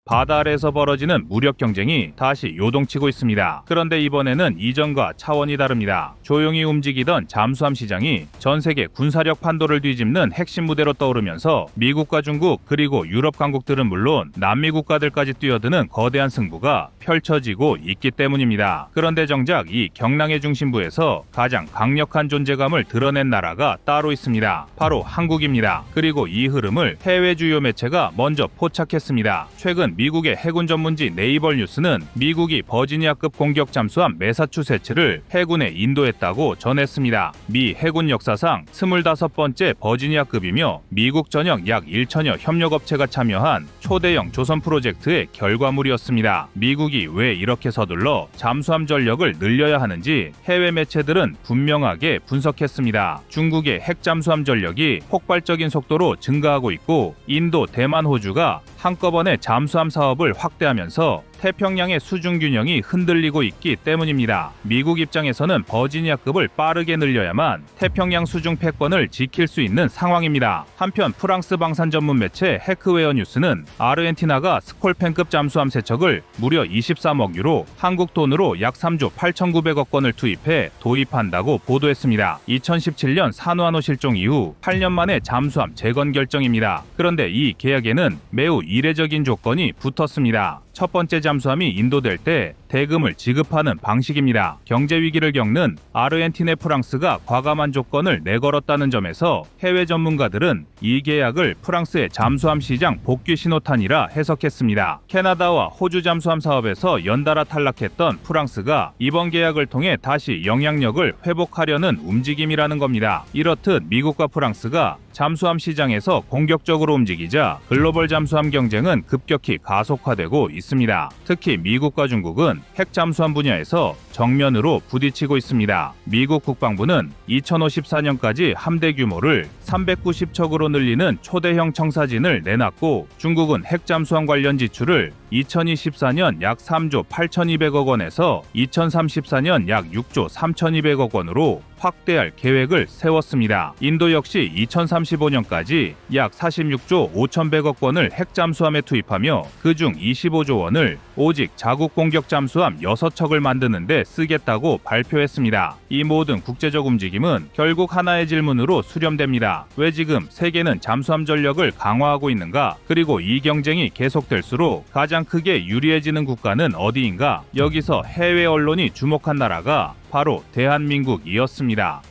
바다 아래에서 벌어지는 무력 경쟁이 다시 요동치고 있습니다. 그런데 이번에는 이전과 차원이 다릅니다. 조용히 움직이던 잠수함 시장이 전 세계 군사력 판도를 뒤집는 핵심 무대로 떠오르면서 미국과 중국 그리고 유럽 강국들은 물론 남미 국가들까지 뛰어드는 거대한 승부가 펼쳐지고 있기 때문입니다. 그런데 정작 이 경랑의 중심부에서 가장 강력한 존재감을 드러낸 나라가 따로 있습니다. 바로 한국입니다. 그리고 이 흐름을 해외 주요 매체가 먼저 포착했습니다. 최근 미국의 해군 전문지 네이벌 뉴스는 미국이 버지니아급 공격 잠수함 매사추세츠를 해군에 인도했다고 전했습니다. 미 해군 역사상 25번째 버지니아급이며 미국 전역 약 1천여 협력업체가 참여한 초대형 조선 프로젝트의 결과물이었습니다. 미국이 왜 이렇게 서둘러 잠수함 전력을 늘려야 하는지 해외 매체들은 분명하게 분석했습니다. 중국의 핵잠수함 전력이 폭발적인 속도로 증가하고 있고 인도, 대만, 호주가 한꺼번에 잠수함 사업을 확대하면서 태평양의 수중균형이 흔들리고 있기 때문입니다. 미국 입장에서는 버지니아급을 빠르게 늘려야만 태평양 수중 패권을 지킬 수 있는 상황입니다. 한편 프랑스 방산 전문 매체 해크웨어 뉴스는 아르헨티나가 스콜펜급 잠수함 세척을 무려 23억 유로, 한국 돈으로 약 3조 8,900억 원을 투입해 도입한다고 보도했습니다. 2017년 산호안호 실종 이후 8년 만에 잠수함 재건 결정입니다. 그런데 이 계약에는 매우 이례적인 조건이 붙었습니다. 첫 번째 잠수함이 인도될 때 대금을 지급하는 방식입니다. 경제 위기를 겪는 아르헨티나, 프랑스가 과감한 조건을 내걸었다는 점에서 해외 전문가들은 이 계약을 프랑스의 잠수함 시장 복귀 신호탄이라 해석했습니다. 캐나다와 호주 잠수함 사업에서 연달아 탈락했던 프랑스가 이번 계약을 통해 다시 영향력을 회복하려는 움직임이라는 겁니다. 이렇듯 미국과 프랑스가 잠수함 시장에서 공격적으로 움직이자 글로벌 잠수함 경쟁은 급격히 가속화되고 있습니다. 특히 미국과 중국은 핵잠수함 분야에서 정면으로 부딪히고 있습니다. 미국 국방부는 2054년까지 함대 규모를 390척으로 늘리는 초대형 청사진을 내놨고 중국은 핵잠수함 관련 지출을 2024년 약 3조 8,200억 원에서 2034년 약 6조 3,200억 원으로 확대할 계획을 세웠습니다. 인도 역시 2035년까지 약 46조 5,100억 원을 핵잠수함에 투입하며 그중 25조 원을 오직 자국 공격 잠수함 6척을 만드는 데 쓰겠다고 발표했습니다. 이 모든 국제적 움직임은 결국 하나의 질문으로 수렴됩니다. 왜 지금 세계는 잠수함 전력을 강화하고 있는가? 그리고 이 경쟁이 계속될수록 가장 크게 유리해지는 국가는 어디인가? 여기서 해외 언론이 주목한 나라가 바로 대한민국이었습니다.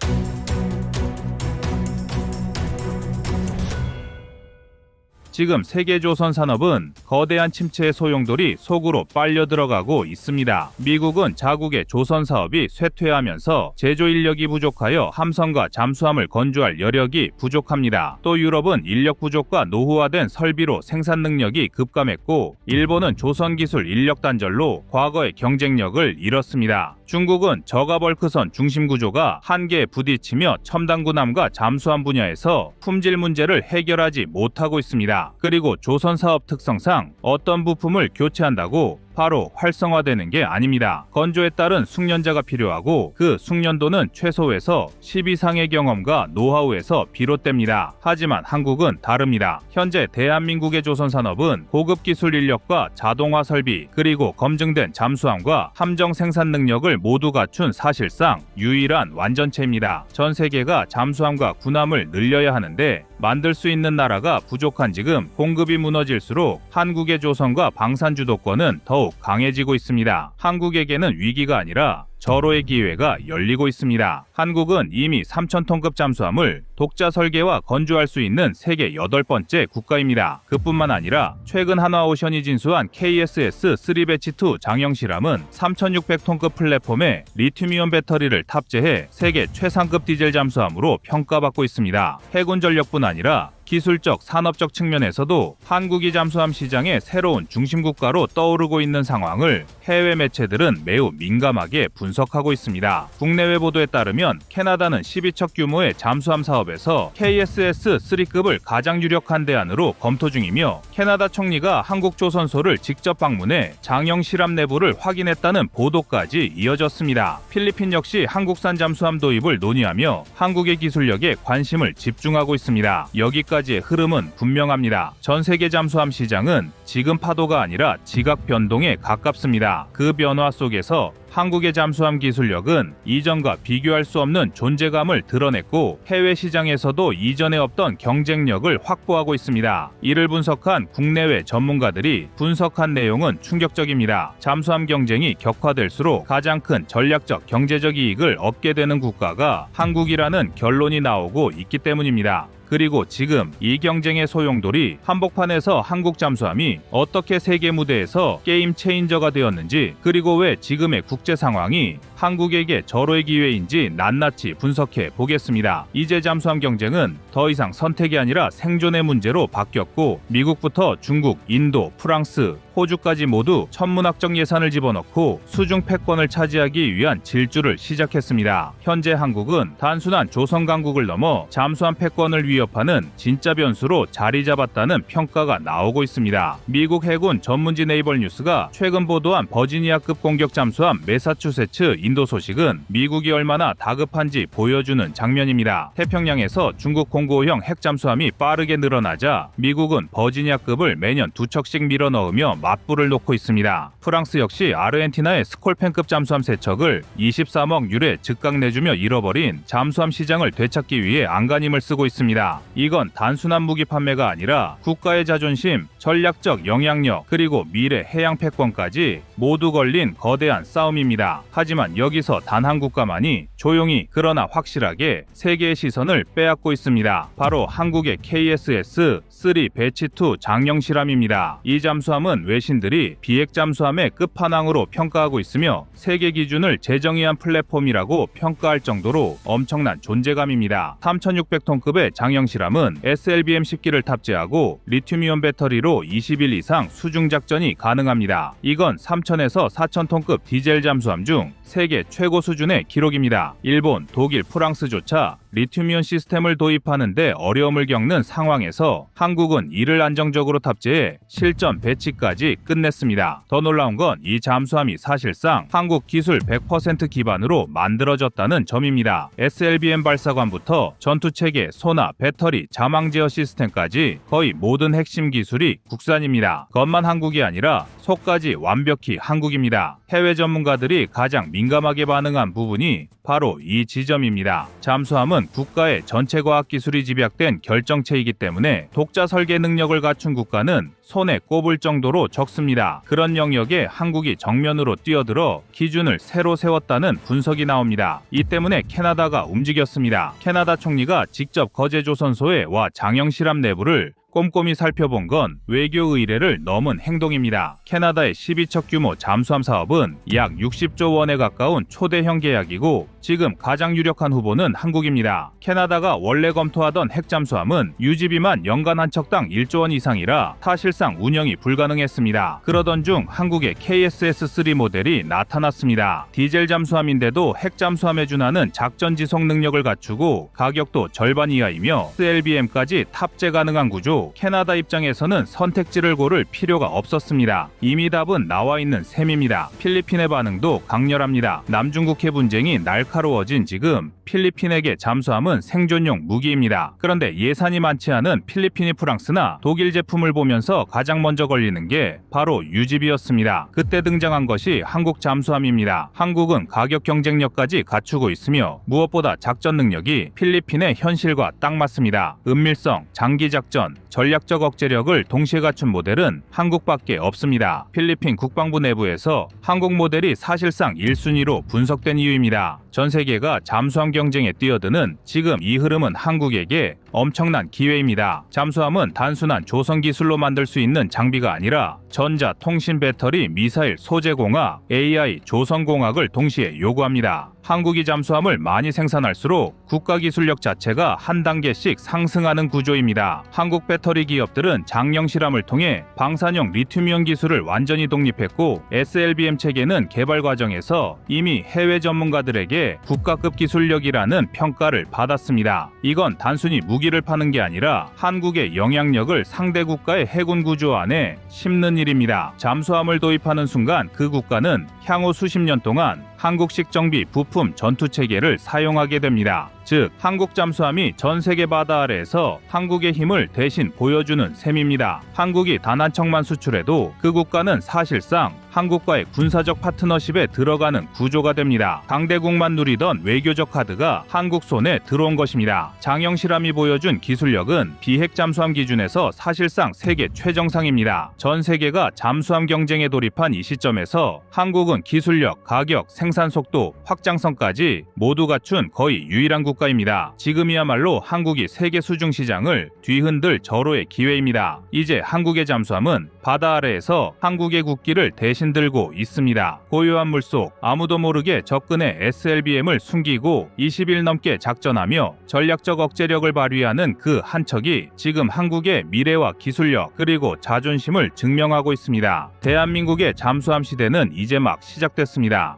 지금 세계 조선 산업은 거대한 침체의 소용돌이 속으로 빨려 들어가고 있습니다. 미국은 자국의 조선 사업이 쇠퇴하면서 제조 인력이 부족하여 함선과 잠수함을 건조할 여력이 부족합니다. 또 유럽은 인력 부족과 노후화된 설비로 생산 능력이 급감했고 일본은 조선 기술 인력 단절로 과거의 경쟁력을 잃었습니다. 중국은 저가 벌크선 중심 구조가 한계에 부딪히며 첨단 군함과 잠수함 분야에서 품질 문제를 해결하지 못하고 있습니다. 그리고 조선 사업 특성상 어떤 부품을 교체한다고 바로 활성화되는 게 아닙니다. 건조에 따른 숙련자가 필요하고 그 숙련도는 최소에서 10 이상의 경험과 노하우에서 비롯됩니다. 하지만 한국은 다릅니다. 현재 대한민국의 조선 산업은 고급 기술 인력과 자동화 설비 그리고 검증된 잠수함과 함정 생산 능력을 모두 갖춘 사실상 유일한 완전체입니다. 전 세계가 잠수함과 군함을 늘려야 하는데 만들 수 있는 나라가 부족한 지금 공급이 무너질수록 한국의 조선과 방산 주도권은 더욱 강해지고 있습니다. 한국에게는 위기가 아니라 절호의 기회가 열리고 있습니다. 한국은 이미 3,000톤급 잠수함을 독자 설계와 건조할 수 있는 세계 8번째 국가입니다. 그뿐만 아니라 최근 한화오션이 진수한 KSS-3 배치2 장형 실함은 3,600톤급 플랫폼에 리튬이온 배터리를 탑재해 세계 최상급 디젤 잠수함으로 평가받고 있습니다. 해군 전력뿐 아니라 기술적, 산업적 측면에서도 한국이 잠수함 시장의 새로운 중심 국가로 떠오르고 있는 상황을 해외 매체들은 매우 민감하게 분석하고 있습니다. 국내외 보도에 따르면 캐나다는 12척 규모의 잠수함 사업에서 KSS-3급을 가장 유력한 대안으로 검토 중이며 캐나다 총리가 한국 조선소를 직접 방문해 장형 실함 내부를 확인했다는 보도까지 이어졌습니다. 필리핀 역시 한국산 잠수함 도입을 논의하며 한국의 기술력에 관심을 집중하고 있습니다. 여기까지 이때까지의 흐름은 분명합니다. 전 세계 잠수함 시장은 지금 파도가 아니라 지각 변동에 가깝습니다. 그 변화 속에서 한국의 잠수함 기술력은 이전과 비교할 수 없는 존재감을 드러냈고 해외 시장에서도 이전에 없던 경쟁력을 확보하고 있습니다. 이를 분석한 국내외 전문가들이 분석한 내용은 충격적입니다. 잠수함 경쟁이 격화될수록 가장 큰 전략적 경제적 이익을 얻게 되는 국가가 한국이라는 결론이 나오고 있기 때문입니다. 그리고 지금 이 경쟁의 소용돌이 한복판에서 한국 잠수함이 어떻게 세계 무대에서 게임 체인저가 되었는지, 그리고 왜 지금의 국제 상황이 한국에게 절호의 기회인지 낱낱이 분석해 보겠습니다. 이제 잠수함 경쟁은 더 이상 선택이 아니라 생존의 문제로 바뀌었고, 미국부터 중국, 인도, 프랑스, 호주까지 모두 천문학적 예산을 집어넣고 수중 패권을 차지하기 위한 질주를 시작했습니다. 현재 한국은 단순한 조선 강국을 넘어 잠수함 패권을 위협하는 진짜 변수로 자리 잡았다는 평가가 나오고 있습니다. 미국 해군 전문지 네이벌 뉴스가 최근 보도한 버지니아급 공격 잠수함 매사추세츠 인도 소식은 미국이 얼마나 다급한지 보여주는 장면입니다. 태평양에서 중국 공고형 핵잠수함이 빠르게 늘어나자 미국은 버지니아급을 매년 2척씩 밀어넣으며 맞불을 놓고 있습니다. 프랑스 역시 아르헨티나의 스콜펜급 잠수함 3척을 23억 유로 즉각 내주며 잃어버린 잠수함 시장을 되찾기 위해 안간힘을 쓰고 있습니다. 이건 단순한 무기 판매가 아니라 국가의 자존심, 전략적 영향력, 그리고 미래 해양 패권까지 모두 걸린 거대한 싸움입니다. 하지만 여기서 단 한 국가만이 조용히 그러나 확실하게 세계의 시선을 빼앗고 있습니다. 바로 한국의 KSS-3 배치2 장영실함입니다. 이 잠수함은 외신들이 비핵 잠수함의 끝판왕으로 평가하고 있으며 세계 기준을 재정의한 플랫폼이라고 평가할 정도로 엄청난 존재감입니다. 3,600톤급의 장영실함은 SLBM 10기를 탑재하고 리튬이온 배터리로 20일 이상 수중 작전이 가능합니다. 이건 3,000에서 4,000톤급 디젤 잠수함 중 세계 최고 수준의 기록입니다. 일본, 독일, 프랑스조차 리튬이온 시스템을 도입하는데 어려움을 겪는 상황에서 한국은 이를 안정적으로 탑재해 실전 배치까지 끝냈습니다. 더 놀라운 건 이 잠수함이 사실상 한국 기술 100% 기반으로 만들어졌다는 점입니다. SLBM 발사관부터 전투체계, 소나, 배터리, 자망 제어 시스템까지 거의 모든 핵심 기술이 국산입니다. 겉만 한국이 아니라 속까지 완벽히 한국입니다. 해외 전문가들이 가장 민감하게 반응한 부분이 바로 이 지점입니다. 잠수함은 국가의 전체 과학기술이 집약된 결정체이기 때문에 독자 설계 능력을 갖춘 국가는 손에 꼽을 정도로 적습니다. 그런 영역에 한국이 정면으로 뛰어들어 기준을 새로 세웠다는 분석이 나옵니다. 이 때문에 캐나다가 움직였습니다. 캐나다 총리가 직접 거제조선소에 와 장영실함 내부를 꼼꼼히 살펴본 건 외교 의례를 넘은 행동입니다. 캐나다의 12척 규모 잠수함 사업은 약 60조 원에 가까운 초대형 계약이고 지금 가장 유력한 후보는 한국입니다. 캐나다가 원래 검토하던 핵잠수함은 유지비만 연간 한 척당 1조 원 이상이라 사실상 운영이 불가능했습니다. 그러던 중 한국의 KSS-3 모델이 나타났습니다. 디젤 잠수함인데도 핵잠수함에 준하는 작전 지속 능력을 갖추고 가격도 절반 이하이며 SLBM까지 탑재 가능한 구조. 캐나다 입장에서는 선택지를 고를 필요가 없었습니다. 이미 답은 나와 있는 셈입니다. 필리핀의 반응도 강렬합니다. 남중국해 분쟁이 날카로워진 지금 필리핀에게 잠수함은 생존용 무기입니다. 그런데 예산이 많지 않은 필리핀이 프랑스나 독일 제품을 보면서 가장 먼저 걸리는 게 바로 유지비였습니다. 그때 등장한 것이 한국 잠수함입니다. 한국은 가격 경쟁력까지 갖추고 있으며 무엇보다 작전 능력이 필리핀의 현실과 딱 맞습니다. 은밀성, 장기작전, 전략적 억제력을 동시에 갖춘 모델은 한국밖에 없습니다. 필리핀 국방부 내부에서 한국 모델이 사실상 1순위로 분석된 이유입니다. 전 세계가 잠수함 경쟁에 뛰어드는 지금 이 흐름은 한국에게 엄청난 기회입니다. 잠수함은 단순한 조선 기술로 만들 수 있는 장비가 아니라 전자, 통신, 배터리, 미사일, 소재공학, AI, 조선공학을 동시에 요구합니다. 한국이 잠수함을 많이 생산할수록 국가 기술력 자체가 한 단계씩 상승하는 구조입니다. 한국 배터리 기업들은 장영실함을 통해 방사능 리튬이온 기술을 완전히 독립했고 SLBM 체계는 개발 과정에서 이미 해외 전문가들에게 국가급 기술력이라는 평가를 받았습니다. 이건 단순히 무기를 파는 게 아니라 한국의 영향력을 상대 국가의 해군 구조 안에 심는 일입니다. 잠수함을 도입하는 순간 그 국가는 향후 수십 년 동안 한국식 정비 부품 전투 체계를 사용하게 됩니다. 즉, 한국 잠수함이 전 세계 바다 아래에서 한국의 힘을 대신 보여주는 셈입니다. 한국이 단 한 척만 수출해도 그 국가는 사실상 한국과의 군사적 파트너십에 들어가는 구조가 됩니다. 강대국만 누리던 외교적 카드가 한국 손에 들어온 것입니다. 장영실함이 보여준 기술력은 비핵 잠수함 기준에서 사실상 세계 최정상입니다. 전 세계가 잠수함 경쟁에 돌입한 이 시점에서 한국은 기술력, 가격, 생산 속도, 확장성까지 모두 갖춘 거의 유일한 국가입니다. 지금이야말로 한국이 세계 수중 시장을 뒤흔들 절호의 기회입니다. 이제 한국의 잠수함은 바다 아래에서 한국의 국기를 대신 들고 있습니다. 고요한 물속 아무도 모르게 접근해 SLBM을 숨기고 20일 넘게 작전하며 전략적 억제력을 발휘하는 그 한 척이 지금 한국의 미래와 기술력 그리고 자존심을 증명하고 있습니다. 대한민국의 잠수함 시대는 이제 막 시작됐습니다.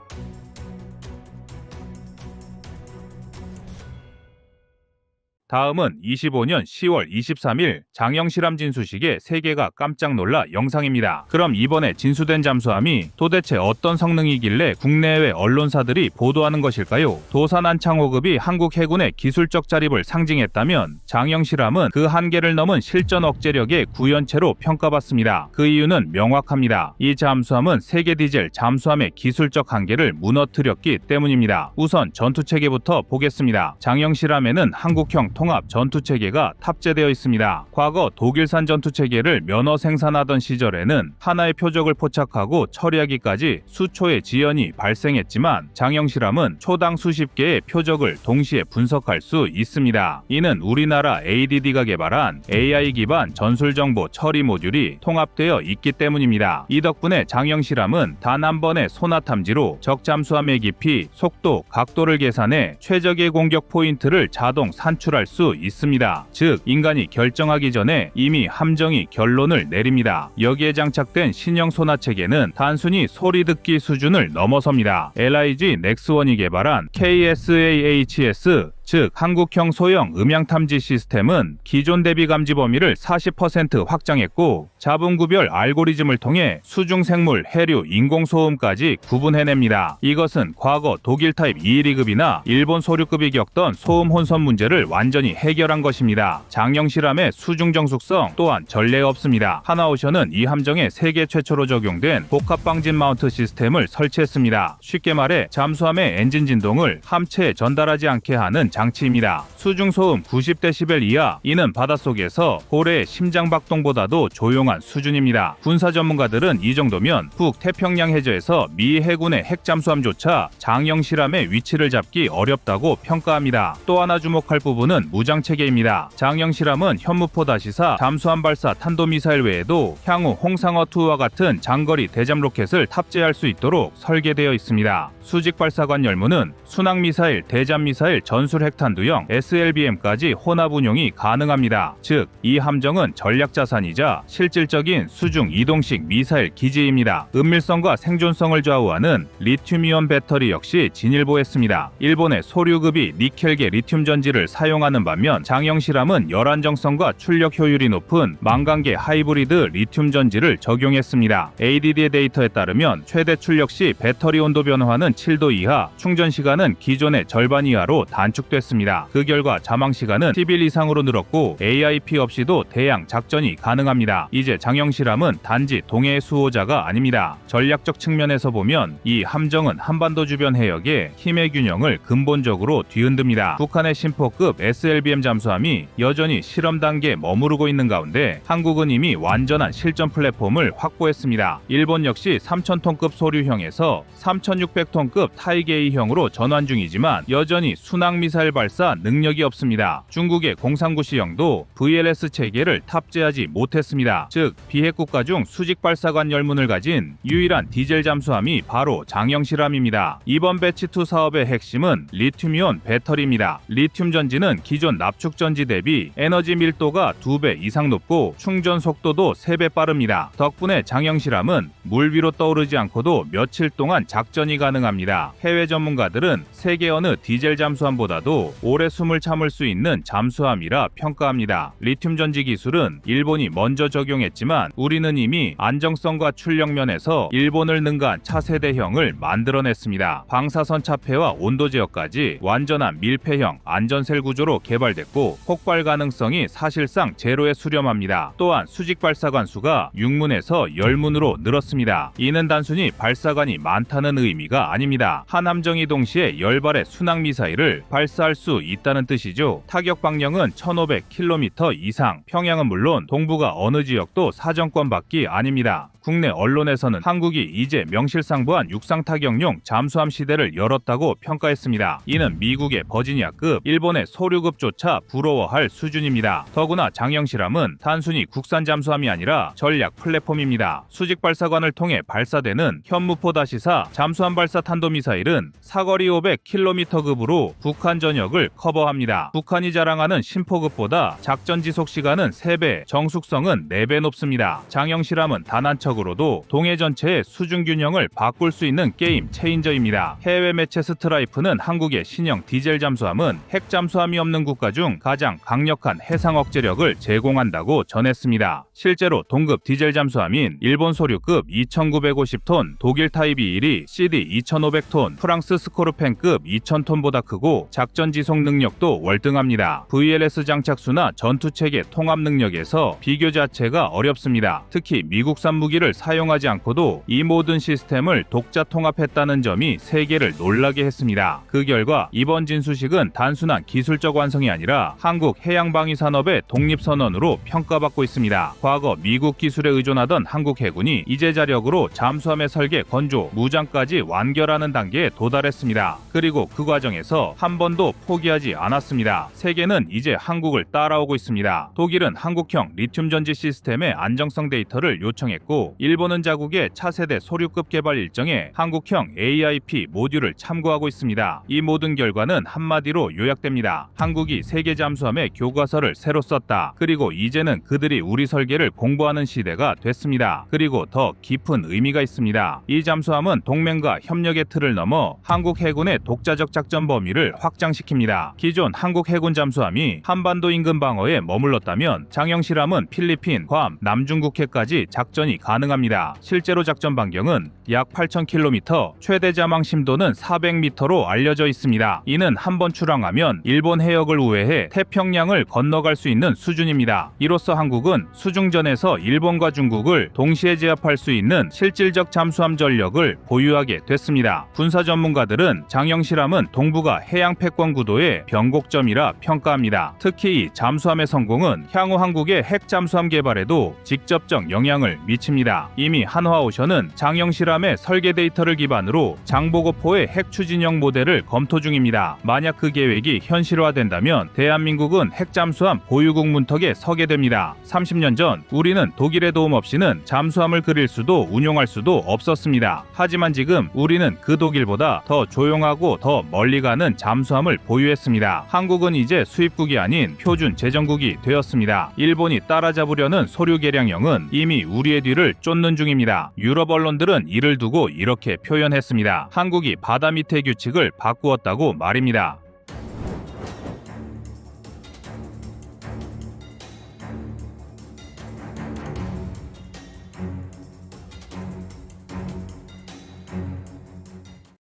다음은 25년 10월 23일 장영실함 진수식에 세계가 깜짝 놀라 영상입니다. 그럼 이번에 진수된 잠수함이 도대체 어떤 성능이길래 국내외 언론사들이 보도하는 것일까요? 도산한창 호급이 한국 해군의 기술적 자립을 상징했다면 장영실함은 그 한계를 넘은 실전 억제력의 구현체로 평가받습니다. 그 이유는 명확합니다. 이 잠수함은 세계 디젤 잠수함의 기술적 한계를 무너뜨렸기 때문입니다. 우선 전투체계부터 보겠습니다. 장영실함에는 한국형 통합 전투체계가 탑재되어 있습니다. 과거 독일산 전투체계를 면허 생산하던 시절에는 하나의 표적을 포착하고 처리하기까지 수초의 지연이 발생했지만 장영실함은 초당 수십 개의 표적을 동시에 분석할 수 있습니다. 이는 우리나라 ADD가 개발한 AI 기반 전술정보 처리 모듈이 통합되어 있기 때문입니다. 이 덕분에 장영실함은 단 한 번의 소나 탐지로 적 잠수함의 깊이, 속도, 각도를 계산해 최적의 공격 포인트를 자동 산출할 수 있습니다. 즉, 인간이 결정하기 전에 이미 함정이 결론을 내립니다. 여기에 장착된 신형 소나 체계는 단순히 소리 듣기 수준을 넘어섭니다. LIG 넥스원이 개발한 KSAHS 즉 한국형 소형 음향탐지 시스템은 기존 대비 감지 범위를 40% 확장했고 자분구별 알고리즘을 통해 수중 생물, 해류, 인공소음까지 구분해냅니다. 이것은 과거 독일 타입 212급이나 일본 소류급이 겪던 소음 혼선 문제를 완전히 해결한 것입니다. 장영실함의 수중 정숙성 또한 전례 없습니다. 하나오션은 이 함정에 세계 최초로 적용된 복합방진 마운트 시스템을 설치했습니다. 쉽게 말해 잠수함의 엔진 진동을 함체에 전달하지 않게 하는 장치입니다. 수중 소음 90dB 이하, 이는 바닷속에서 고래의 심장 박동보다도 조용한 수준입니다. 군사 전문가들은 이 정도면 북 태평양 해저에서 미 해군의 핵잠수함조차 장영실함의 위치를 잡기 어렵다고 평가합니다. 또 하나 주목할 부분은 무장 체계입니다. 장영실함은 현무포-4 잠수함 발사 탄도미사일 외에도 향후 홍상어2와 같은 장거리 대잠 로켓을 탑재할 수 있도록 설계되어 있습니다. 수직 발사관 열무는 순항미사일, 대잠미사일, 전술 핵탄두형, SLBM까지 혼합 운용이 가능합니다. 즉, 이 함정은 전략자산이자 실질적인 수중 이동식 미사일 기지입니다. 은밀성과 생존성을 좌우하는 리튬이온 배터리 역시 진일보했습니다. 일본의 소류급이 니켈계 리튬 전지를 사용하는 반면 장영실함은 열안정성과 출력 효율이 높은 망간계 하이브리드 리튬 전지를 적용했습니다. ADD의 데이터에 따르면 최대 출력 시 배터리 온도 변화는 7도 이하, 충전 시간은 기존의 절반 이하로 단축됐습니다. 그 결과 자망 시간은 10일 이상으로 늘었고 AIP 없이도 대양 작전이 가능합니다. 이제 장영실함은 단지 동해의 수호자가 아닙니다. 전략적 측면에서 보면 이 함정은 한반도 주변 해역의 힘의 균형을 근본적으로 뒤흔듭니다. 북한의 심포급 SLBM 잠수함이 여전히 실험 단계에 머무르고 있는 가운데 한국은 이미 완전한 실전 플랫폼을 확보했습니다. 일본 역시 3000톤급 소류형에서 3600톤급 타이게이형으로 전환 중이지만 여전히 순항미사일 발사 능력이 없습니다. 중국의 039C형도 VLS 체계를 탑재하지 못했습니다. 즉, 비핵국가 중 수직 발사관 열문을 가진 유일한 디젤 잠수함이 바로 장영실함입니다. 이번 배치2 사업의 핵심은 리튬이온 배터리입니다. 리튬 전지는 기존 납축 전지 대비 에너지 밀도가 2배 이상 높고 충전 속도도 3배 빠릅니다. 덕분에 장영실함은 물 위로 떠오르지 않고도 며칠 동안 작전이 가능합니다. 해외 전문가들은 세계 어느 디젤 잠수함보다도 하더라도 오래 숨을 참을 수 있는 잠수함이라 평가합니다. 리튬 전지 기술은 일본이 먼저 적용했지만 우리는 이미 안정성과 출력 면에서 일본을 능가한 차세대형을 만들어냈습니다. 방사선 차폐와 온도 제어까지 완전한 밀폐형 안전셀 구조로 개발됐고 폭발 가능성이 사실상 제로에 수렴합니다. 또한 수직 발사관 수가 6문에서 10문으로 늘었습니다. 이는 단순히 발사관이 많다는 의미가 아닙니다. 한 함정이 동시에 10발의 순항 미사일을 발사할 수 있다는 뜻이죠. 타격 방향은 1500km 이상, 평양은 물론 동북아 어느 지역도 사정권 밖이 아닙니다. 국내 언론에서는 한국이 이제 명실상부한 육상 타격용 잠수함 시대를 열었다고 평가했습니다. 이는 미국의 버지니아급, 일본의 소류급조차 부러워할 수준입니다. 더구나 장영실함은 단순히 국산 잠수함이 아니라 전략 플랫폼입니다. 수직 발사관을 통해 발사되는 현무포-4 잠수함 발사 탄도미사일은 사거리 500km급으로 북한 전역을 커버합니다. 북한이 자랑하는 신포급보다 작전 지속 시간은 3배, 정숙성은 4배 높습니다. 장영실함은 단 한 척으로도 동해 전체의 수중 균형을 바꿀 수 있는 게임 체인저입니다. 해외 매체 스트라이프는 한국의 신형 디젤 잠수함은 핵 잠수함이 없는 국가 중 가장 강력한 해상 억제력을 제공한다고 전했습니다. 실제로 동급 디젤 잠수함인 일본 소류급 2950톤, 독일 타입이 1위 CD 2500톤, 프랑스 스코르펜급 2000톤보다 크고 작전 지속 능력도 월등합니다. VLS 장착수나 전투체계 통합 능력에서 비교 자체가 어렵습니다. 특히 미국산 무기를 사용하지 않고도 이 모든 시스템을 독자 통합했다는 점이 세계를 놀라게 했습니다. 그 결과 이번 진수식은 단순한 기술적 완성이 아니라 한국 해양방위 산업의 독립선언으로 평가받고 있습니다. 과거 미국 기술에 의존하던 한국 해군이 이제 자력으로 잠수함의 설계, 건조, 무장까지 완결하는 단계에 도달했습니다. 그리고 그 과정에서 한 번도 포기하지 않았습니다. 세계는 이제 한국을 따라오고 있습니다. 독일은 한국형 리튬 전지 시스템의 안정성 데이터를 요청했고, 일본은 자국의 차세대 소류급 개발 일정에 한국형 AIP 모듈을 참고하고 있습니다. 이 모든 결과는 한마디로 요약됩니다. 한국이 세계 잠수함의 교과서를 새로 썼다. 그리고 이제는 그들이 우리 설계를 공부하는 시대가 됐습니다. 그리고 더 깊은 의미가 있습니다. 이 잠수함은 동맹과 협력의 틀을 넘어 한국 해군의 독자적 작전 범위를 확장시킵니다. 기존 한국 해군 잠수함이 한반도 인근 방어에 머물렀다면 장영실함은 필리핀, 괌, 남중국해까지 작전이 가능합니다. 실제로 작전 반경은 약 8000km, 최대 자망 심도는 400m로 알려져 있습니다. 이는 한번 출항하면 일본 해역을 우회해 태평양을 건너갈 수 있는 수준입니다. 이로써 한국은 수중전에서 일본과 중국을 동시에 제압할 수 있는 실질적 잠수함 전력을 보유하게 됐습니다. 군사 전문가들은 장영실함은 동북아 해양 패권 구도의 변곡점이라 평가합니다. 특히 이 잠수함의 성공은 향후 한국의 핵 잠수함 개발에도 직접적 영향을 미칩니다. 이미 한화오션은 장영실함의 설계 데이터를 기반으로 장보고포의 핵 추진형 모델을 검토 중입니다. 만약 그 계획이 현실화된다면 대한민국은 핵 잠수함 보유국 문턱에 서게 됩니다. 30년 전 우리는 독일의 도움 없이는 잠수함을 그릴 수도 운용할 수도 없었습니다. 하지만 지금 우리는 그 독일보다 더 조용하고 더 멀리 가는 잠수함을 보유했습니다. 한국은 이제 수입국이 아닌 표준 제정국이 되었습니다. 일본이 따라잡으려는 소류 개량형은 이미 우리의 뒤를 쫓는 중입니다. 유럽 언론들은 이를 두고 이렇게 표현했습니다. 한국이 바다 밑의 규칙을 바꾸었다고 말입니다.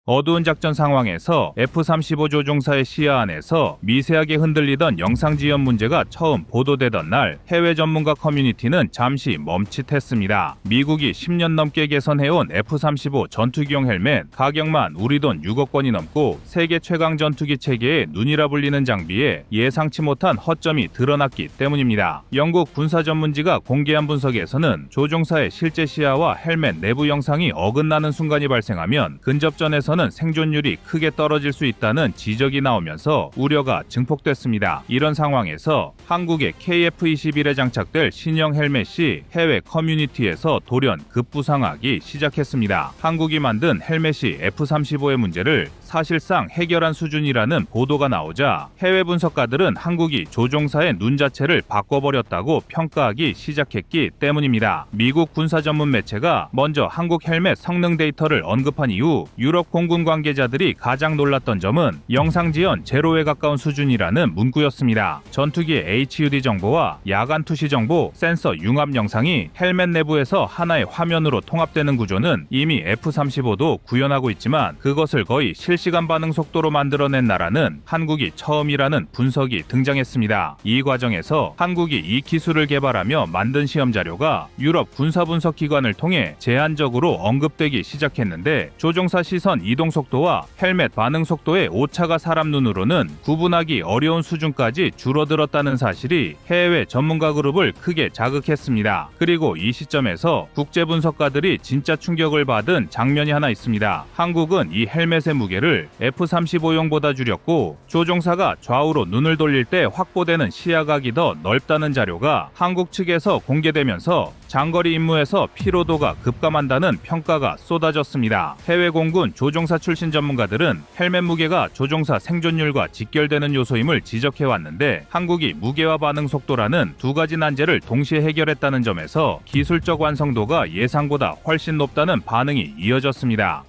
어두운 작전 상황에서 F-35 조종사의 시야 안에서 미세하게 흔들리던 영상 지연 문제가 처음 보도되던 날, 해외 전문가 커뮤니티는 잠시 멈칫했습니다. 미국이 10년 넘게 개선해온 F-35 전투기용 헬멧, 가격만 우리 돈 6억 원이 넘고 세계 최강 전투기 체계의 눈이라 불리는 장비에 예상치 못한 허점이 드러났기 때문입니다. 영국 군사 전문지가 공개한 분석에서는 조종사의 실제 시야와 헬멧 내부 영상이 어긋나는 순간이 발생하면 근접전에서 는 생존율이 크게 떨어질 수 있다는 지적이 나오면서 우려가 증폭됐습니다. 이런 상황에서 한국의 KF-21에 장착될 신형 헬멧이 해외 커뮤니티에서 돌연 급부상하기 시작했습니다. 한국이 만든 헬멧이 F-35의 문제를 사실상 해결한 수준이라는 보도가 나오자 해외 분석가들은 한국이 조종사의 눈 자체를 바꿔버렸다고 평가하기 시작했기 때문입니다. 미국 군사 전문 매체가 먼저 한국 헬멧 성능 데이터를 언급한 이후 유럽 공군 관계자들이 가장 놀랐던 점은 영상 지연 제로에 가까운 수준이라는 문구였습니다. 전투기의 HUD 정보와 야간 투시 정보, 센서 융합 영상이 헬멧 내부에서 하나의 화면으로 통합되는 구조는 이미 F-35도 구현하고 있지만 그것을 거의 실시간 반응 속도로 만들어낸 나라는 한국이 처음이라는 분석이 등장했습니다. 이 과정에서 한국이 이 기술을 개발하며 만든 시험 자료가 유럽 군사분석기관을 통해 제한적으로 언급되기 시작했는데 조종사 시선 이동 속도와 헬멧 반응 속도의 오차가 사람 눈으로는 구분하기 어려운 수준까지 줄어들었다는 사실이 해외 전문가 그룹을 크게 자극했습니다. 그리고 이 시점에서 국제 분석가들이 진짜 충격을 받은 장면이 하나 있습니다. 한국은 이 헬멧의 무게를 F-35용보다 줄였고 조종사가 좌우로 눈을 돌릴 때 확보되는 시야각이 더 넓다는 자료가 한국 측에서 공개되면서 장거리 임무에서 피로도가 급감한다는 평가가 쏟아졌습니다. 해외 공군 조종사 출신 전문가들은 헬멧 무게가 조종사 생존율과 직결되는 요소임을 지적해왔는데 한국이 무게와 반응 속도라는 두 가지 난제를 동시에 해결했다는 점에서 기술적 완성도가 예상보다 훨씬 높다는 반응이 이어졌습니다.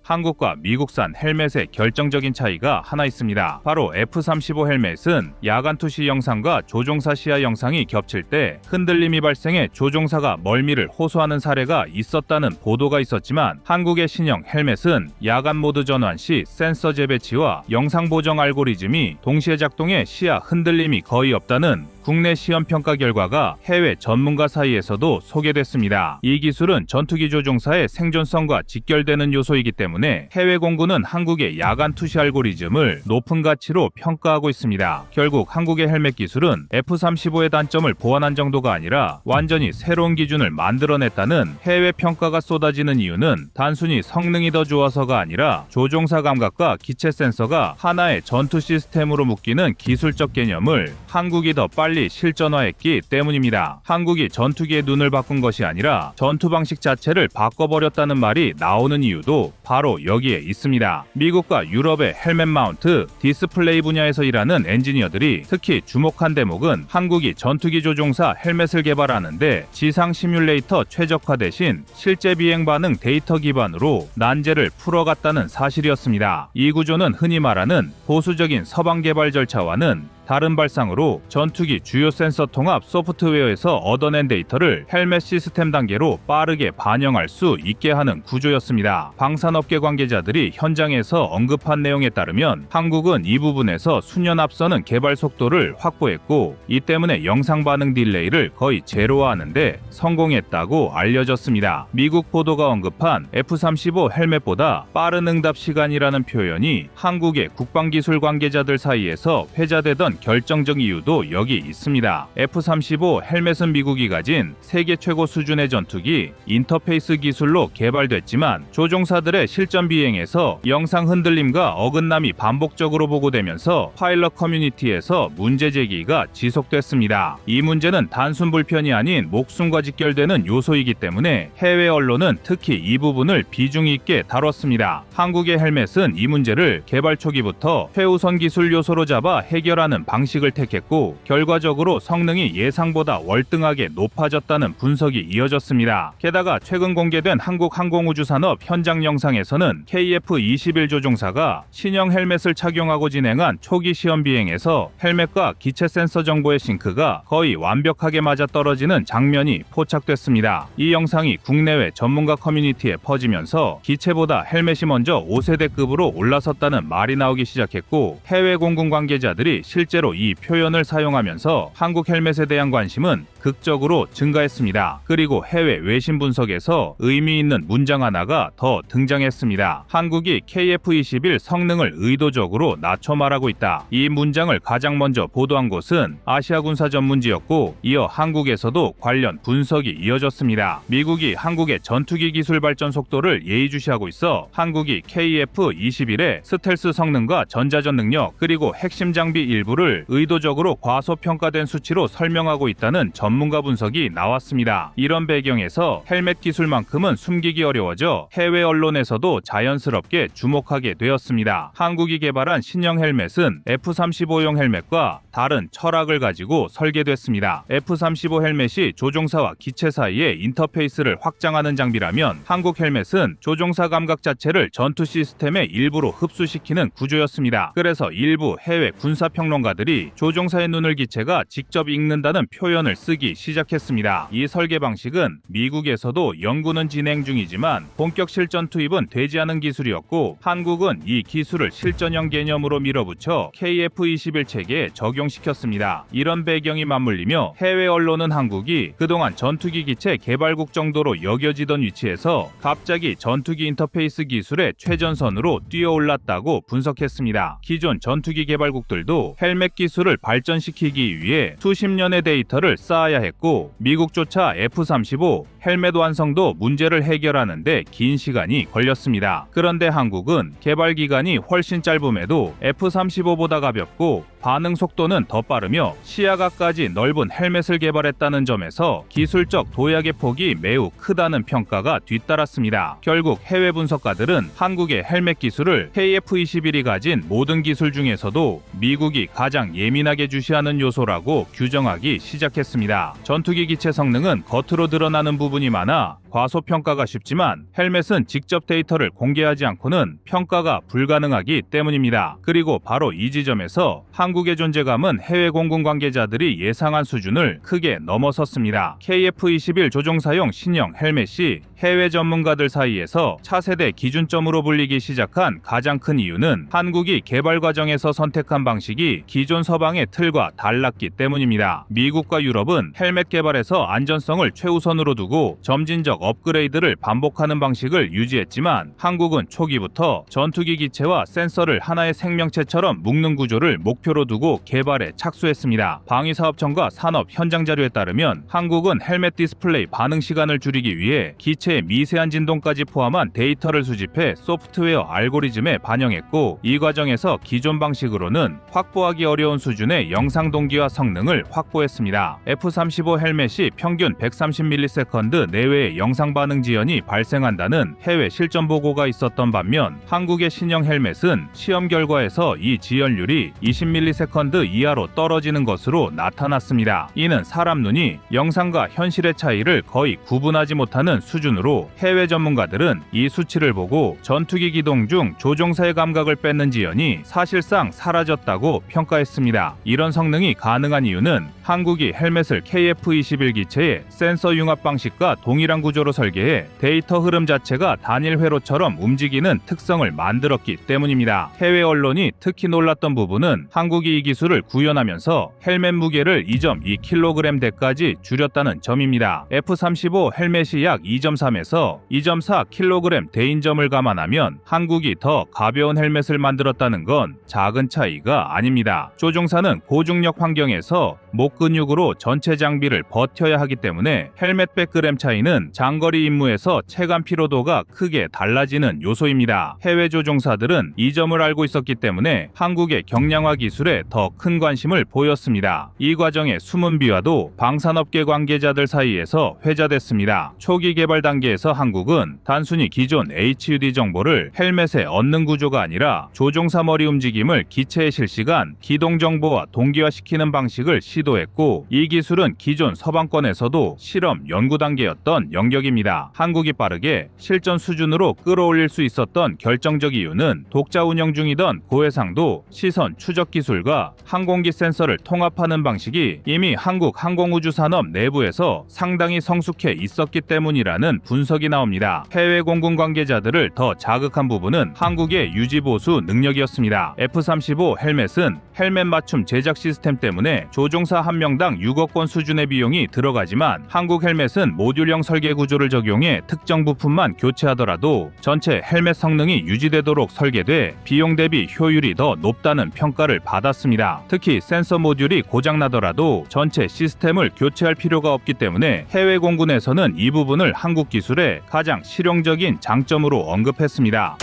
한국과 미국산 헬멧의 결정적인 차이가 하나 있습니다. 바로 F-35 헬멧은 야간 투시 영상과 조종사 시야 영상이 겹칠 때 흔들림이 발생해 조종사가 멀미를 호소하는 사례가 있었다는 보도가 있었지만 한국의 신형 헬멧은 야간 모드 전환 시 센서 재배치와 영상 보정 알고리즘이 동시에 작동해 시야 흔들림이 거의 없다는 국내 시험 평가 결과가 해외 전문가 사이에서도 소개됐습니다. 이 기술은 전투기 조종사의 생존성과 직결되는 요소이기 때문에 해외 공군은 한국의 야간 투시 알고리즘을 높은 가치로 평가하고 있습니다. 결국 한국의 헬멧 기술은 F-35의 단점을 보완한 정도가 아니라 완전히 새로운 기준을 만들어냈다는 해외 평가가 쏟아지는 이유는 단순히 성능이 더 좋아서가 아니라 조종사 감각과 기체 센서가 하나의 전투 시스템으로 묶이는 기술적 개념을 한국이 더 빨리 실전화했기 때문입니다. 한국이 전투기의 눈을 바꾼 것이 아니라 전투 방식 자체를 바꿔버렸다는 말이 나오는 이유도 바로 여기에 있습니다. 미국과 유럽의 헬멧 마운트, 디스플레이 분야에서 일하는 엔지니어들이 특히 주목한 대목은 한국이 전투기 조종사 헬멧을 개발하는데 지상 시뮬레이터 최적화 대신 실제 비행 반응 데이터 기반으로 난제를 풀어갔다는 사실이었습니다. 이 구조는 흔히 말하는 보수적인 서방 개발 절차와는 다른 발상으로 전투기 주요 센서 통합 소프트웨어에서 얻어낸 데이터를 헬멧 시스템 단계로 빠르게 반영할 수 있게 하는 구조였습니다. 방산업계 관계자들이 현장에서 언급한 내용에 따르면 한국은 이 부분에서 수년 앞서는 개발 속도를 확보했고 이 때문에 영상 반응 딜레이를 거의 제로화하는데 성공했다고 알려졌습니다. 미국 보도가 언급한 F-35 헬멧보다 빠른 응답 시간이라는 표현이 한국의 국방기술 관계자들 사이에서 회자되던 결정적 이유도 여기 있습니다. F-35 헬멧은 미국이 가진 세계 최고 수준의 전투기 인터페이스 기술로 개발됐지만 조종사들의 실전 비행에서 영상 흔들림과 어긋남이 반복적으로 보고되면서 파일럿 커뮤니티에서 문제 제기가 지속됐습니다. 이 문제는 단순 불편이 아닌 목숨과 직결되는 요소이기 때문에 해외 언론은 특히 이 부분을 비중 있게 다뤘습니다. 한국의 헬멧은 이 문제를 개발 초기부터 최우선 기술 요소로 잡아 해결하는 방식을 택했고 결과적으로 성능이 예상보다 월등하게 높아졌다는 분석이 이어졌습니다. 게다가 최근 공개된 한국항공우주산업 현장 영상에서는 KF-21 조종사가 신형 헬멧을 착용하고 진행한 초기 시험 비행에서 헬멧과 기체 센서 정보의 싱크가 거의 완벽하게 맞아떨어지는 장면이 포착됐습니다. 이 영상이 국내외 전문가 커뮤니티에 퍼지면서 기체보다 헬멧이 먼저 5세대급으로 올라섰다는 말이 나오기 시작했고 해외 공군 관계자들이 실제로 이 표현을 사용하면서 한국 헬멧에 대한 관심은 극적으로 증가했습니다. 그리고 해외 외신 분석에서 의미 있는 문장 하나가 더 등장했습니다. 한국이 KF-21 성능을 의도적으로 낮춰 말하고 있다. 이 문장을 가장 먼저 보도한 곳은 아시아 군사 전문지였고 이어 한국에서도 관련 분석이 이어졌습니다. 미국이 한국의 전투기 기술 발전 속도를 예의주시하고 있어 한국이 KF-21의 스텔스 성능과 전자전 능력 그리고 핵심 장비 일부를 의도적으로 과소평가된 수치로 설명하고 있다는 전문가 분석이 나왔습니다. 이런 배경에서 헬멧 기술만큼은 숨기기 어려워져 해외 언론에서도 자연스럽게 주목하게 되었습니다. 한국이 개발한 신형 헬멧은 F-35용 헬멧과 다른 철학을 가지고 설계됐습니다. F-35 헬멧이 조종사와 기체 사이의 인터페이스를 확장하는 장비라면 한국 헬멧은 조종사 감각 자체를 전투 시스템의 일부로 흡수시키는 구조였습니다. 그래서 일부 해외 군사평론가들이 조종사의 눈을 기체가 직접 읽는다는 표현을 쓰기 시작했습니다. 이 설계 방식은 미국에서도 연구는 진행 중이지만 본격 실전 투입은 되지 않은 기술이었고 한국은 이 기술을 실전형 개념으로 밀어붙여 KF-21 체계에 적용시켰습니다. 이런 배경이 맞물리며 해외 언론은 한국이 그동안 전투기 기체 개발국 정도로 여겨지던 위치에서 갑자기 전투기 인터페이스 기술의 최전선으로 뛰어올랐다고 분석했습니다. 기존 전투기 개발국들도 헬멧 기술을 발전시키기 위해 수십 년의 데이터를 쌓아야 했고 미국조차 F-35 헬멧 완성도 문제를 해결하는 데 긴 시간이 걸렸습니다. 그런데 한국은 개발 기간이 훨씬 짧음에도 F-35보다 가볍고 반응 속도는 더 빠르며 시야각까지 넓은 헬멧을 개발했다는 점에서 기술적 도약의 폭이 매우 크다는 평가가 뒤따랐습니다. 결국 해외 분석가들은 한국의 헬멧 기술을 KF-21이 가진 모든 기술 중에서도 미국이 가장 예민하게 주시하는 요소라고 규정하기 시작했습니다. 전투기 기체 성능은 겉으로 드러나는 부분이 많아 과소평가가 쉽지만 헬멧은 직접 데이터를 공개하지 않고는 평가가 불가능하기 때문입니다. 그리고 바로 이 지점에서 한국의 존재감은 해외 공군 관계자들이 예상한 수준을 크게 넘어섰습니다. KF-21 조종사용 신형 헬멧이 해외 전문가들 사이에서 차세대 기준점으로 불리기 시작한 가장 큰 이유는 한국이 개발 과정에서 선택한 방식이 기존 서방의 틀과 달랐기 때문입니다. 미국과 유럽은 헬멧 개발에서 안전성을 최우선으로 두고 점진적 업그레이드를 반복하는 방식을 유지했지만 한국은 초기부터 전투기 기체와 센서를 하나의 생명체처럼 묶는 구조를 목표로 두고 개발에 착수했습니다. 방위사업청과 산업 현장 자료에 따르면 한국은 헬멧 디스플레이 반응 시간을 줄이기 위해 기체의 미세한 진동까지 포함한 데이터를 수집해 소프트웨어 알고리즘에 반영했고 이 과정에서 기존 방식으로는 확보하기 어려운 수준의 영상 동기화 성능을 확보했습니다. F-35 헬멧이 평균 130ms 내외의 영상 반응 지연이 발생한다는 해외 실전 보고가 있었던 반면 한국의 신형 헬멧은 시험 결과에서 이 지연율이 20ms 이하로 떨어지는 것으로 나타났습니다. 이는 사람 눈이 영상과 현실의 차이를 거의 구분하지 못하는 수준으로 해외 전문가들은 이 수치를 보고 전투기 기동 중 조종사의 감각을 뺏는 지연이 사실상 사라졌다고 평가했습니다. 이런 성능이 가능한 이유는 한국이 헬멧을 KF-21 기체의 센서 융합 방식과 동일한 구조로 설계해 데이터 흐름 자체가 단일 회로처럼 움직이는 특성을 만들었기 때문입니다. 해외 언론이 특히 놀랐던 부분은 한국이 이 기술을 구현하면서 헬멧 무게를 2.2kg대까지 줄였다는 점입니다. F-35 헬멧이 약 2.3에서 2.4kg 대인 점을 감안하면 한국이 더 가벼운 헬멧을 만들었다는 건 작은 차이가 아닙니다. 조종사는 고중력 환경에서 목 근육으로 전체 장비를 버텨야 하기 때문에 헬멧 100g 차이는 장거리 임무에서 체감 피로도가 크게 달라지는 요소입니다. 해외 조종사들은 이 점을 알고 있었기 때문에 한국의 경량화 기술에 더 큰 관심을 보였습니다. 이 과정의 숨은 비화도 방산업계 관계자들 사이에서 회자됐습니다. 초기 개발 단계에서 한국은 단순히 기존 HUD 정보를 헬멧에 얻는 구조가 아니라 조종사 머리 움직임을 기체의 실시간 기동 정보와 동기화시키는 방식을 시도했고 이 기술은 기존 서방권에서도 실험 연구 단계였던 영역입니다. 한국이 빠르게 실전 수준으로 끌어올릴 수 있었던 결정적 이유는 독자 운영 중이던 고해상도 시선 추적 기술과 항공기 센서를 통합하는 방식이 이미 한국 항공우주산업 내부에서 상당히 성숙해 있었기 때문이라는 분석이 나옵니다. 해외 공군 관계자들을 더 자극한 부분은 한국의 유지보수 능력이었습니다. F-35 헬멧은 헬멧 맞춤 제작 시스템 때문에 조종사 한 명당 6억 원 수준의 비용이 들어가지만 한국 헬멧은 모듈형 설계 구조를 적용해 특정 부품만 교체하더라도 전체 헬멧 성능이 유지되도록 설계돼 비용 대비 효율이 더 높다는 평가를 받았습니다. 특히 센서 모듈이 고장나더라도 전체 시스템을 교체할 필요가 없기 때문에 해외 공군에서는 이 부분을 한국 기술의 가장 실용적인 장점으로 언급했습니다.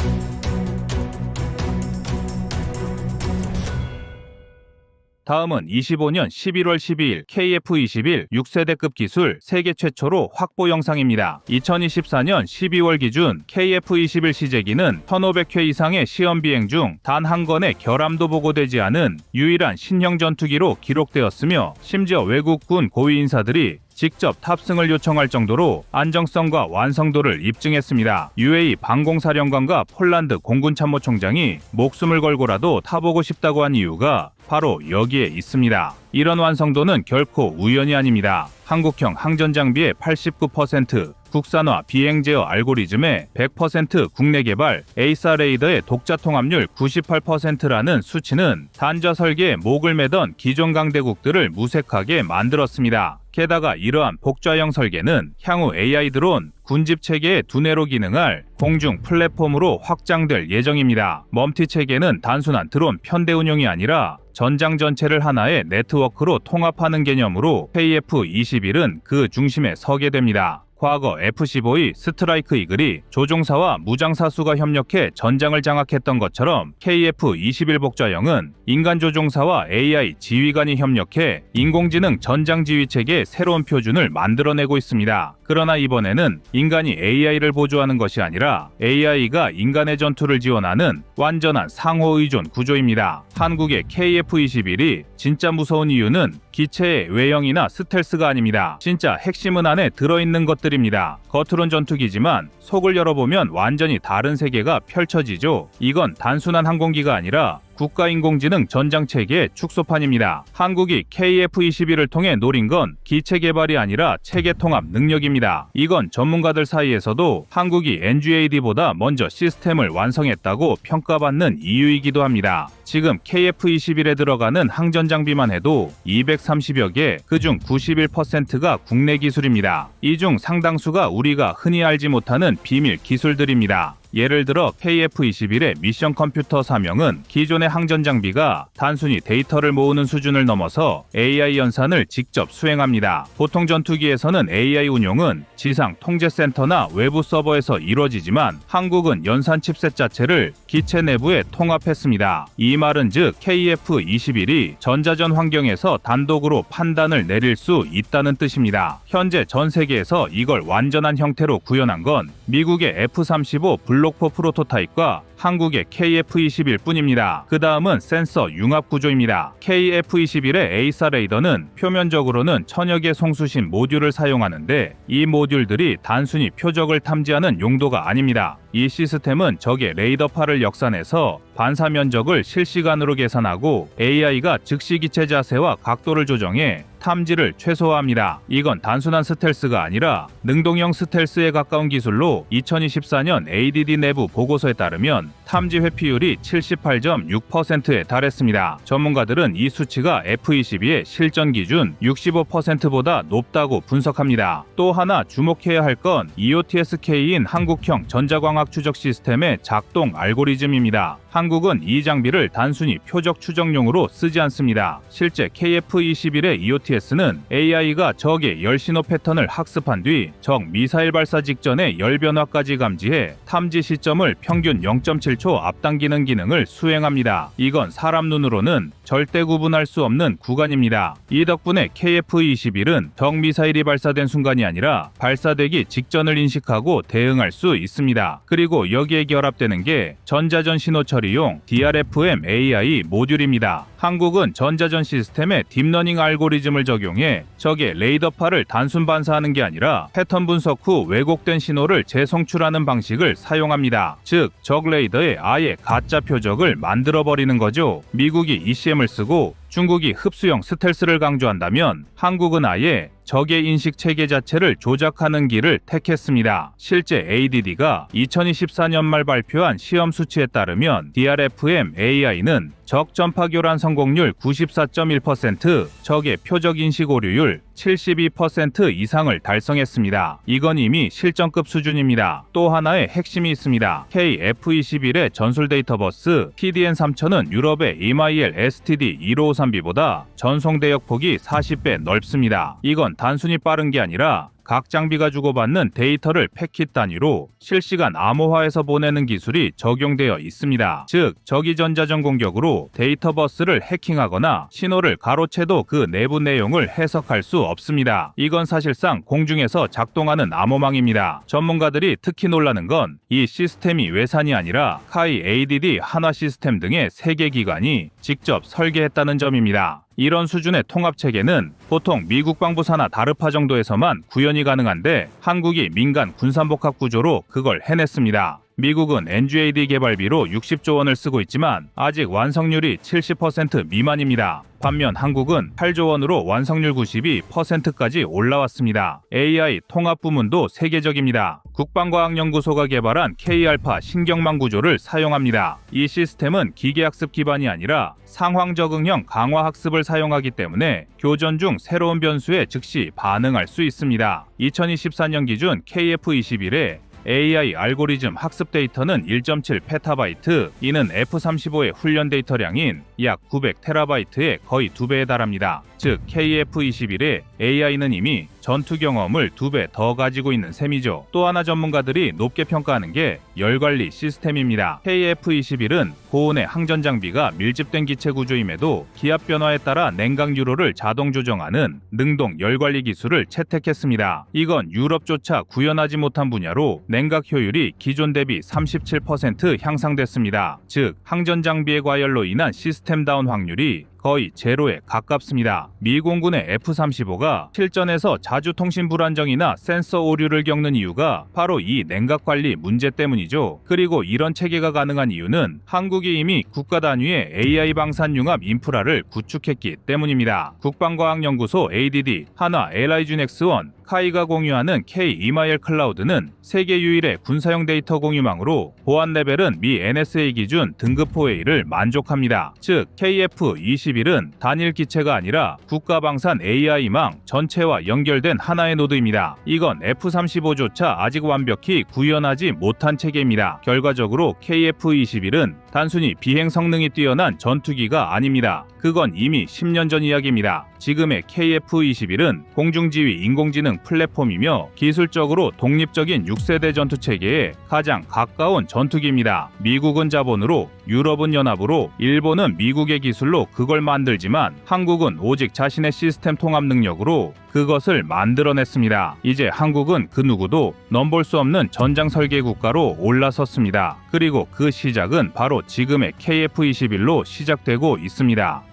다음은 25년 11월 12일 KF-21 6세대급 기술 세계 최초로 확보 영상입니다. 2024년 12월 기준 KF-21 시제기는 1,500회 이상의 시험 비행 중 단 한 건의 결함도 보고되지 않은 유일한 신형 전투기로 기록되었으며 심지어 외국군 고위 인사들이 직접 탑승을 요청할 정도로 안정성과 완성도를 입증했습니다. UAE 방공사령관과 폴란드 공군참모총장이 목숨을 걸고라도 타보고 싶다고 한 이유가 바로 여기에 있습니다. 이런 완성도는 결코 우연이 아닙니다. 한국형 항전 장비의 89%, 국산화 비행 제어 알고리즘의 100% 국내 개발, 에이사 레이더의 독자 통합률 98%라는 수치는 단자 설계에 목을 매던 기존 강대국들을 무색하게 만들었습니다. 게다가 이러한 복좌형 설계는 향후 AI 드론, 군집 체계의 두뇌로 기능할 공중 플랫폼으로 확장될 예정입니다. 멈티 체계는 단순한 드론 편대 운용이 아니라 전장 전체를 하나의 네트워크로 통합하는 개념으로 KF-21은 그 중심에 서게 됩니다. 과거 F-15의 스트라이크 이글이 조종사와 무장사 수가 협력해 전장을 장악했던 것처럼 KF-21 복좌형은 인간 조종사와 AI 지휘관이 협력해 인공지능 전장 지휘 체계의 새로운 표준을 만들어내고 있습니다. 그러나 이번에는 인간이 AI를 보조하는 것이 아니라 AI가 인간의 전투를 지원하는 완전한 상호 의존 구조입니다. 한국의 KF-21이 진짜 무서운 이유는 기체의 외형이나 스텔스가 아닙니다. 진짜 핵심은 안에 들어있는 것들입니다. 겉으론 전투기지만 속을 열어보면 완전히 다른 세계가 펼쳐지죠. 이건 단순한 항공기가 아니라 국가인공지능 전장체계의 축소판입니다. 한국이 KF-21을 통해 노린 건 기체 개발이 아니라 체계 통합 능력입니다. 이건 전문가들 사이에서도 한국이 NGAD보다 먼저 시스템을 완성했다고 평가받는 이유이기도 합니다. 지금 KF-21에 들어가는 항전 장비만 해도 230여 개, 그중 91%가 국내 기술입니다. 이 중 상당수가 우리가 흔히 알지 못하는 비밀 기술들입니다. 예를 들어 KF-21의 미션 컴퓨터 사명은 기존의 항전 장비가 단순히 데이터를 모으는 수준을 넘어서 AI 연산을 직접 수행합니다. 보통 전투기에서는 AI 운용은 지상 통제센터나 외부 서버에서 이루어지지만 한국은 연산 칩셋 자체를 기체 내부에 통합했습니다. 이 말은 즉 KF-21이 전자전 환경에서 단독으로 판단을 내릴 수 있다는 뜻입니다. 현재 전 세계에서 이걸 완전한 형태로 구현한 건 미국의 F-35 블록4 프로토타입과 한국의 KF-21 뿐입니다. 그 다음은 센서 융합 구조입니다. KF-21의 에이사 레이더는 표면적으로는 천여 개 송수신 모듈을 사용하는데 이 모듈들이 단순히 표적을 탐지하는 용도가 아닙니다. 이 시스템은 적의 레이더파를 역산해서 반사 면적을 실시간으로 계산하고 AI가 즉시 기체 자세와 각도를 조정해 탐지를 최소화합니다. 이건 단순한 스텔스가 아니라 능동형 스텔스에 가까운 기술로 2024년 ADD 내부 보고서에 따르면 탐지 회피율이 78.6%에 달했습니다. 전문가들은 이 수치가 F-22의 실전 기준 65%보다 높다고 분석합니다. 또 하나 주목해야 할 건 EOTSK인 한국형 전자광학 추적 시스템의 작동 알고리즘입니다. 한국은 이 장비를 단순히 표적 추정용으로 쓰지 않습니다. 실제 KF-21의 EOTS는 AI가 적의 열신호 패턴을 학습한 뒤 적 미사일 발사 직전의 열 변화까지 감지해 탐지 시점을 평균 0.7초 앞당기는 기능을 수행합니다. 이건 사람 눈으로는 절대 구분할 수 없는 구간입니다. 이 덕분에 KF-21은 적 미사일이 발사된 순간이 아니라 발사되기 직전을 인식하고 대응할 수 있습니다. 그리고 여기에 결합되는 게 전자전 신호 처리용 DRFM AI 모듈입니다. 한국은 전자전 시스템에 딥러닝 알고리즘을 적용해 적의 레이더파를 단순 반사하는 게 아니라 패턴 분석 후 왜곡된 신호를 재송출하는 방식을 사용합니다. 즉, 적 레이더에 아예 가짜 표적을 만들어버리는 거죠. 미국이 ECM을 쓰고 중국이 흡수형 스텔스를 강조한다면 한국은 아예 적의 인식 체계 자체를 조작하는 길을 택했습니다. 실제 ADD가 2024년 말 발표한 시험 수치에 따르면 DRFM AI는 적 전파 교란 성공률 94.1%, 적의 표적 인식 오류율 72% 이상을 달성했습니다. 이건 이미 실전급 수준입니다. 또 하나의 핵심이 있습니다. KF-21의 전술 데이터 버스 TDN3000은 유럽의 EMIL STD1553B보다 전송 대역폭이 40배 넓습니다. 이건 단순히 빠른 게 아니라 각 장비가 주고받는 데이터를 패킷 단위로 실시간 암호화해서 보내는 기술이 적용되어 있습니다. 즉, 적이 전자전 공격으로 데이터 버스를 해킹하거나 신호를 가로채도 그 내부 내용을 해석할 수 없습니다. 이건 사실상 공중에서 작동하는 암호망입니다. 전문가들이 특히 놀라는 건 이 시스템이 외산이 아니라 카이 ADD 한화 시스템 등의 세계 기관이 직접 설계했다는 점입니다. 이런 수준의 통합체계는 보통 미국 방부사나 다르파 정도에서만 구현이 가능한데 한국이 민간 군산복합 구조로 그걸 해냈습니다. 미국은 NGAD 개발비로 60조 원을 쓰고 있지만 아직 완성률이 70% 미만입니다. 반면 한국은 8조 원으로 완성률 92%까지 올라왔습니다. AI 통합 부문도 세계적입니다. 국방과학연구소가 개발한 K알파 신경망 구조를 사용합니다. 이 시스템은 기계학습 기반이 아니라 상황 적응형 강화 학습을 사용하기 때문에 교전 중 새로운 변수에 즉시 반응할 수 있습니다. 2024년 기준 KF-21의 AI 알고리즘 학습 데이터는 1.7 페타바이트, 이는 F-35의 훈련 데이터량인 약 900테라바이트의 거의 2배에 달합니다. 즉 KF-21의 AI는 이미 전투 경험을 2배 더 가지고 있는 셈이죠. 또 하나 전문가들이 높게 평가하는 게 열관리 시스템입니다. KF-21은 고온의 항전 장비가 밀집된 기체 구조임에도 기압 변화에 따라 냉각 유로를 자동 조정하는 능동 열관리 기술을 채택했습니다. 이건 유럽조차 구현하지 못한 분야로 냉각 효율이 기존 대비 37% 향상됐습니다. 즉, 항전 장비의 과열로 인한 시스템 다운 확률이 거의 제로에 가깝습니다. 미 공군의 F-35가 실전에서 자주 통신 불안정이나 센서 오류를 겪는 이유가 바로 이 냉각 관리 문제 때문이죠. 그리고 이런 체계가 가능한 이유는 한국이 이미 국가 단위의 AI 방산 융합 인프라를 구축했기 때문입니다. 국방과학연구소 ADD, 한화 LIGNX1, 카이가 공유하는 K-이마일 클라우드는 세계 유일의 군사용 데이터 공유망으로 보안 레벨은 미 NSA 기준 등급 4A를 만족합니다. 즉, KF-21은 단일 기체가 아니라 국가방산 AI망 전체와 연결된 하나의 노드입니다. 이건 F-35조차 아직 완벽히 구현하지 못한 체계입니다. 결과적으로 KF-21은 단순히 비행 성능이 뛰어난 전투기가 아닙니다. 그건 이미 10년 전 이야기입니다. 지금의 KF-21은 공중지휘 인공지능 플랫폼이며 기술적으로 독립적인 6세대 전투체계에 가장 가까운 전투기입니다. 미국은 자본으로, 유럽은 연합으로, 일본은 미국의 기술로 그걸 만들지만 한국은 오직 자신의 시스템 통합 능력으로 그것을 만들어냈습니다. 이제 한국은 그 누구도 넘볼 수 없는 전장 설계 국가로 올라섰습니다. 그리고 그 시작은 바로 지금의 KF-21로 시작되고 있습니다.